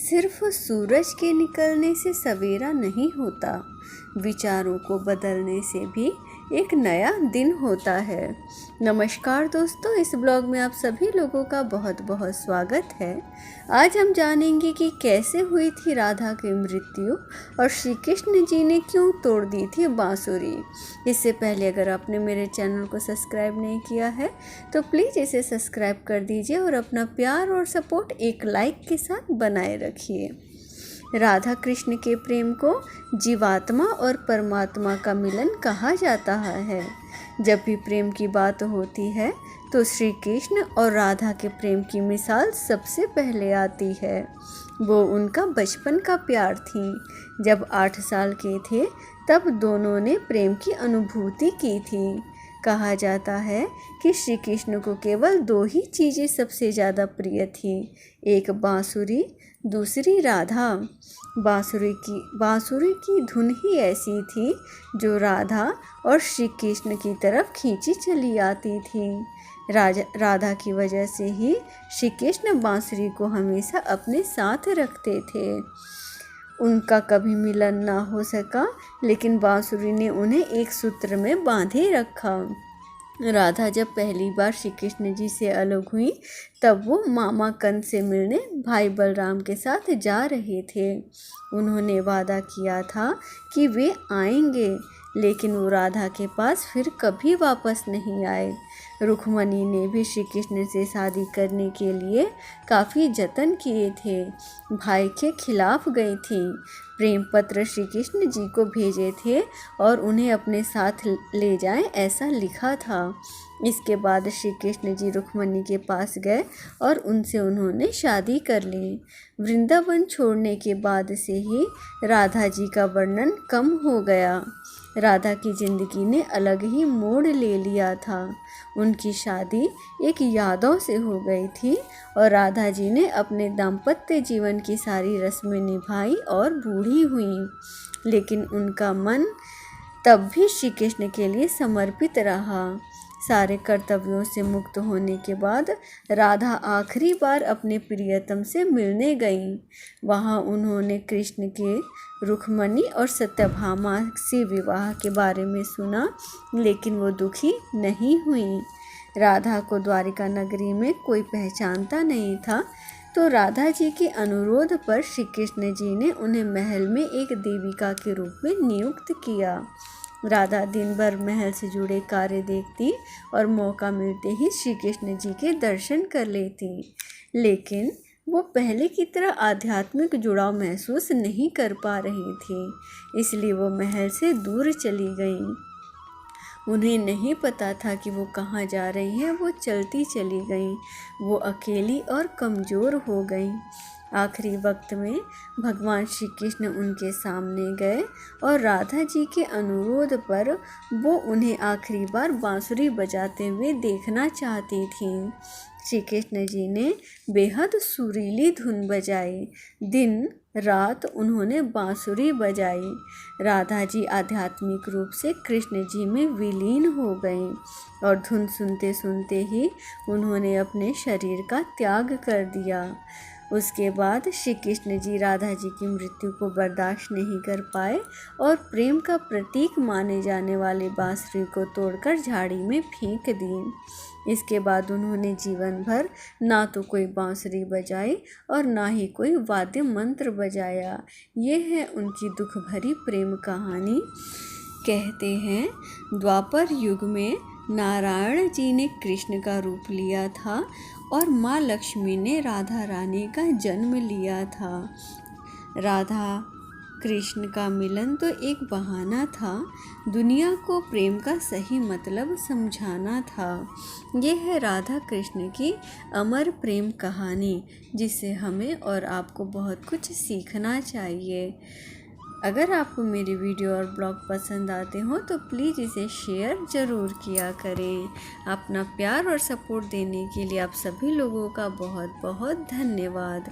सिर्फ सूरज के निकलने से सवेरा नहीं होता, विचारों को बदलने से भी एक नया दिन होता है। नमस्कार दोस्तों, इस ब्लॉग में आप सभी लोगों का बहुत बहुत स्वागत है। आज हम जानेंगे कि कैसे हुई थी राधा की मृत्यु और श्री कृष्ण जी ने क्यों तोड़ दी थी बांसुरी। इससे पहले अगर आपने मेरे चैनल को सब्सक्राइब नहीं किया है तो प्लीज़ इसे सब्सक्राइब कर दीजिए और अपना प्यार और सपोर्ट एक लाइक के साथ बनाए रखिए। राधा कृष्ण के प्रेम को जीवात्मा और परमात्मा का मिलन कहा जाता है। जब भी प्रेम की बात होती है तो श्री कृष्ण और राधा के प्रेम की मिसाल सबसे पहले आती है। वो उनका बचपन का प्यार थी। जब 8 साल के थे तब दोनों ने प्रेम की अनुभूति की थी। कहा जाता है कि श्री कृष्ण को केवल 2 ही चीज़ें सबसे ज़्यादा प्रिय थी, एक बांसुरी, दूसरी राधा। बांसुरी की धुन ही ऐसी थी जो राधा और श्री कृष्ण की तरफ खींची चली आती थी। राधा की वजह से ही श्री कृष्ण बांसुरी को हमेशा अपने साथ रखते थे। उनका कभी मिलन ना हो सका, लेकिन बांसुरी ने उन्हें एक सूत्र में बांधे रखा। राधा जब पहली बार श्री कृष्ण जी से अलग हुई तब वो मामा कंस से मिलने भाई बलराम के साथ जा रहे थे। उन्होंने वादा किया था कि वे आएंगे, लेकिन वो राधा के पास फिर कभी वापस नहीं आए। रुक्मणी ने भी श्री कृष्ण से शादी करने के लिए काफ़ी जतन किए थे, भाई के खिलाफ गई थी। प्रेम पत्र श्री कृष्ण जी को भेजे थे और उन्हें अपने साथ ले जाएं ऐसा लिखा था। इसके बाद श्री कृष्ण जी रुक्मणी के पास गए और उनसे उन्होंने शादी कर ली। वृंदावन छोड़ने के बाद से ही राधा जी का वर्णन कम हो गया। राधा की ज़िंदगी ने अलग ही मोड़ ले लिया था। उनकी शादी एक यादव से हो गई थी और राधा जी ने अपने दाम्पत्य जीवन की सारी रस्में निभाई और बूढ़ी हुई, लेकिन उनका मन तब भी श्री कृष्ण के लिए समर्पित रहा। सारे कर्तव्यों से मुक्त होने के बाद राधा आखिरी बार अपने प्रियतम से मिलने गईं। वहाँ उन्होंने कृष्ण के रुक्मणी और सत्यभामा से विवाह के बारे में सुना, लेकिन वो दुखी नहीं हुई। राधा को द्वारिका नगरी में कोई पहचानता नहीं था, तो राधा जी के अनुरोध पर श्री कृष्ण जी ने उन्हें महल में एक देविका के रूप में नियुक्त किया। राधा दिन भर महल से जुड़े कार्य देखती और मौका मिलते ही श्री कृष्ण जी के दर्शन कर लेती, लेकिन वो पहले की तरह आध्यात्मिक जुड़ाव महसूस नहीं कर पा रही थी, इसलिए वो महल से दूर चली गईं। उन्हें नहीं पता था कि वो कहाँ जा रही हैं। वो चलती चली गईं। वो अकेली और कमज़ोर हो गईं। आखिरी वक्त में भगवान श्री कृष्ण उनके सामने गए और राधा जी के अनुरोध पर वो उन्हें आखिरी बार बांसुरी बजाते हुए देखना चाहती थीं। श्री कृष्ण जी ने बेहद सुरीली धुन बजाई। दिन रात उन्होंने बांसुरी बजाई। राधा जी आध्यात्मिक रूप से कृष्ण जी में विलीन हो गईं और धुन सुनते सुनते ही उन्होंने अपने शरीर का त्याग कर दिया। उसके बाद श्री कृष्ण जी राधा जी की मृत्यु को बर्दाश्त नहीं कर पाए और प्रेम का प्रतीक माने जाने वाले बांसुरी को तोड़कर झाड़ी में फेंक दी। इसके बाद उन्होंने जीवन भर ना तो कोई बांसुरी बजाई और ना ही कोई वाद्य मंत्र बजाया। ये है उनकी दुख भरी प्रेम कहानी। कहते हैं द्वापर युग में नारायण जी ने कृष्ण का रूप लिया था और माँ लक्ष्मी ने राधा रानी का जन्म लिया था। राधा कृष्ण का मिलन तो एक बहाना था, दुनिया को प्रेम का सही मतलब समझाना था। यह है राधा कृष्ण की अमर प्रेम कहानी, जिससे हमें और आपको बहुत कुछ सीखना चाहिए। अगर आपको मेरी वीडियो और ब्लॉग पसंद आते हो तो प्लीज़ इसे शेयर ज़रूर किया करें। अपना प्यार और सपोर्ट देने के लिए आप सभी लोगों का बहुत बहुत धन्यवाद।